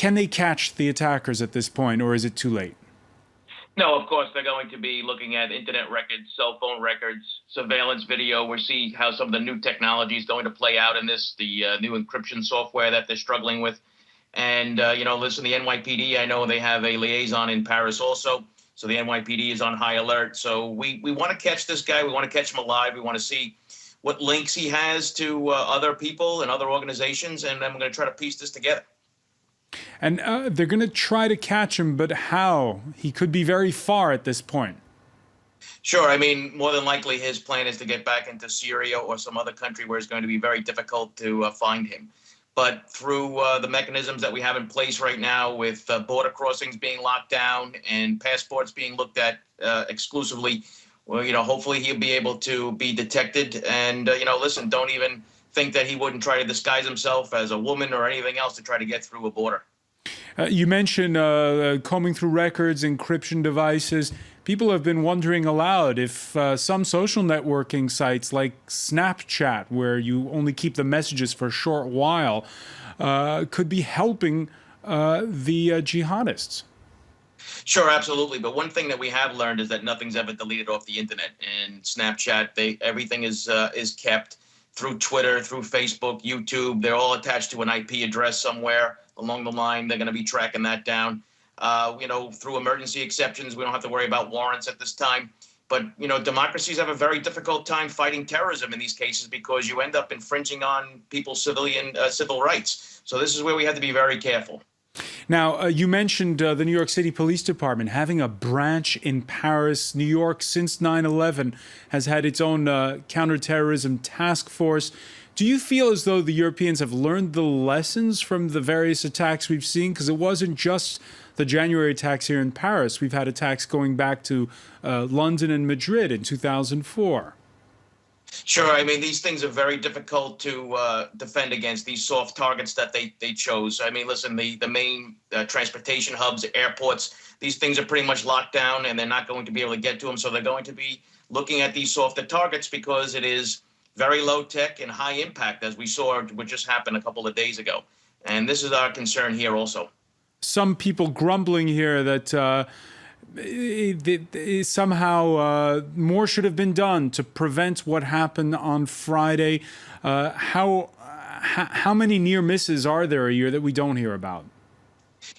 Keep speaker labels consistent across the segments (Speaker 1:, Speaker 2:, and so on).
Speaker 1: Can they catch the attackers at this point, or is it too late?
Speaker 2: No, of course, they're going to be looking at internet records, cell phone records, surveillance video. We'll see how some of the new technology is going to play out in this, the new encryption software that they're struggling with. And, listen, the NYPD, I know they have a liaison in Paris also. So the NYPD is on high alert. So we want to catch this guy. We want to catch him alive. We want to see what links he has to other people and other organizations. And then we're going to try to piece this together.
Speaker 1: And they're going to try to catch him, but how? He could be very far at this point.
Speaker 2: Sure. I mean, more than likely his plan is to get back into Syria or some other country where it's going to be very difficult to find him. But through the mechanisms that we have in place right now, with border crossings being locked down and passports being looked at exclusively, well, hopefully he'll be able to be detected. And, listen, don't even think that he wouldn't try to disguise himself as a woman or anything else to try to get through a border.
Speaker 1: You mentioned combing through records, encryption devices. People have been wondering aloud if some social networking sites like Snapchat, where you only keep the messages for a short while, could be helping the jihadists.
Speaker 2: Sure, absolutely. But one thing that we have learned is that nothing's ever deleted off the internet. And Snapchat, everything is kept through Twitter, through Facebook, YouTube. They're all attached to an IP address somewhere along the line. They're going to be tracking that down. Through emergency exceptions, we don't have to worry about warrants at this time. But, democracies have a very difficult time fighting terrorism in these cases because you end up infringing on people's civil rights. So this is where we have to be very careful.
Speaker 1: Now, you mentioned the New York City Police Department having a branch in Paris. New York, since 9/11, has had its own counterterrorism task force. Do you feel as though the Europeans have learned the lessons from the various attacks we've seen? Because it wasn't just the January attacks here in Paris. We've had attacks going back to London and Madrid in 2004.
Speaker 2: Sure. I mean, these things are very difficult to defend against, these soft targets that they chose. I mean, listen, the main transportation hubs, airports, these things are pretty much locked down and they're not going to be able to get to them. So they're going to be looking at these softer targets because it is very low tech and high impact, as we saw what just happened a couple of days ago. And this is our concern here also.
Speaker 1: Some people grumbling here that somehow more should have been done to prevent what happened on Friday. How many near misses are there a year that we don't hear about?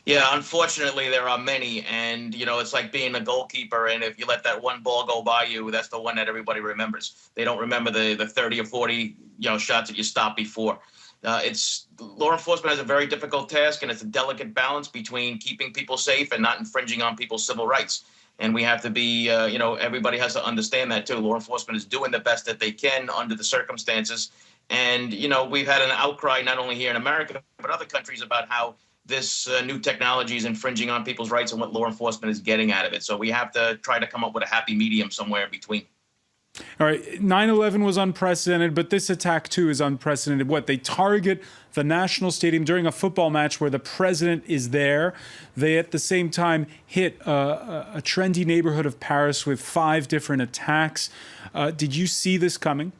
Speaker 2: Yeah, unfortunately, there are many. And, it's like being a goalkeeper. And if you let that one ball go by you, that's the one that everybody remembers. They don't remember the 30 or 40, shots that you stopped before. Law enforcement has a very difficult task, and it's a delicate balance between keeping people safe and not infringing on people's civil rights. And we have to be, everybody has to understand that too. Law enforcement is doing the best that they can under the circumstances. And, we've had an outcry not only here in America, but other countries about how this new technology is infringing on people's rights and what law enforcement is getting out of it. So we have to try to come up with a happy medium somewhere in between.
Speaker 1: All right, 9/11 was unprecedented, but this attack too is unprecedented. What, they target the National Stadium during a football match where the president is there. They at the same time hit a trendy neighborhood of Paris with 5 different attacks. Did you see this coming?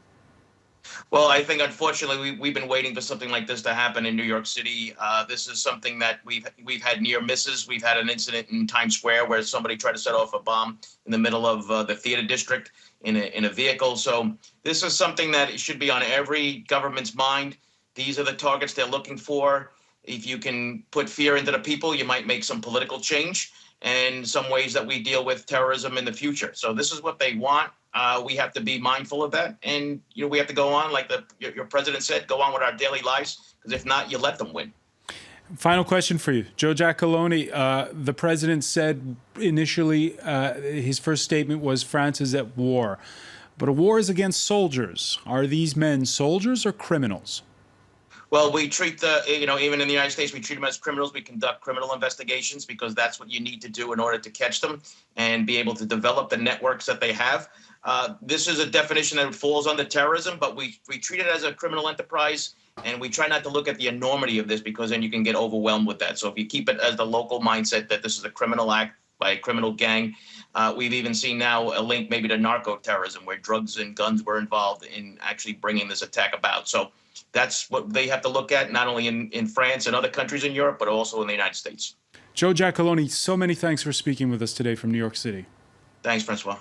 Speaker 2: Well, I think unfortunately we've been waiting for something like this to happen in New York City. This is something that we've had near misses. We've had an incident in Times Square where somebody tried to set off a bomb in the middle of the theater district in a vehicle. So this is something that should be on every government's mind. These are the targets they're looking for. If you can put fear into the people, you might make some political change and some ways that we deal with terrorism in the future. So this is what they want. We have to be mindful of that. And, we have to go on, like your president said, go on with our daily lives, because if not, you let them win.
Speaker 1: Final question for you. Joe Giacalone, the president said initially his first statement was France is at war. But a war is against soldiers. Are these men soldiers or criminals?
Speaker 2: Well, we treat even in the United States, we treat them as criminals. We conduct criminal investigations because that's what you need to do in order to catch them and be able to develop the networks that they have. This is a definition that falls under terrorism, but we treat it as a criminal enterprise, and we try not to look at the enormity of this because then you can get overwhelmed with that. So if you keep it as the local mindset that this is a criminal act by a criminal gang, we've even seen now a link maybe to narco terrorism where drugs and guns were involved in actually bringing this attack about. So that's what they have to look at, not only in France and other countries in Europe, but also in the United States.
Speaker 1: Joe Giacalone, so many thanks for speaking with us today from New York City.
Speaker 2: Thanks, Francois.